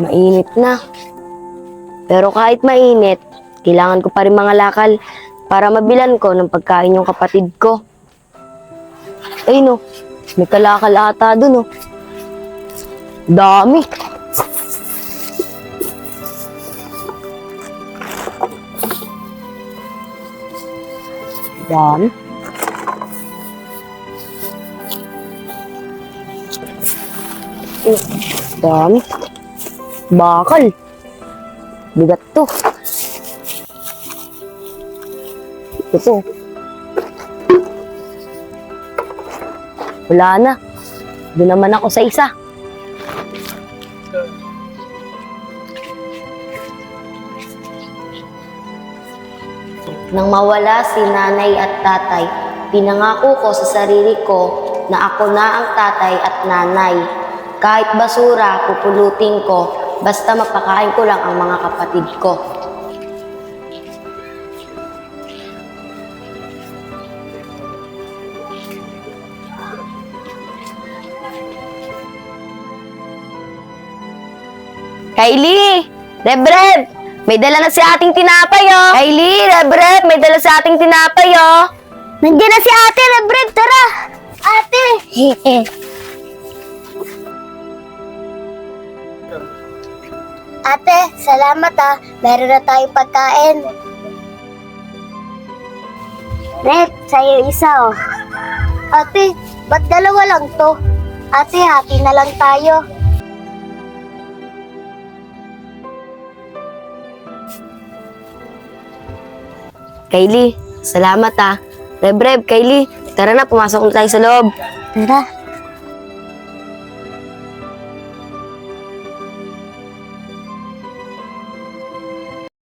Mainit na. Pero kahit mainit, kailangan ko pa rin mga lakal para mabilan ko ng pagkain yung kapatid ko. Ay no, may kalakal ata dun oh. Dami. Dami. Dami. Bakal. Bigat to. Ito. Wala na. Doon naman ako sa isa. Nang mawala si nanay at tatay, pinangako ko sa sarili ko na ako na ang tatay at nanay. Kahit basura, pupulutin ko, basta mapakain ko lang ang mga kapatid ko. Kylie! Rebreb! May dala na si ating tinapay, oh! Kylie! Rebreb! May dala sa ating tinapay, oh! Nandiyan na si ate, Rebreb! Tara! Ate! Ate, salamat ah. Meron na tayong pagkain. Red, sa'yo isa oh. Ate, ba't dalawa lang to? Ate, hati na lang tayo. Kylie, salamat ah. Rebreb, Kylie, tara na, pumasok na tayo sa loob. Tara.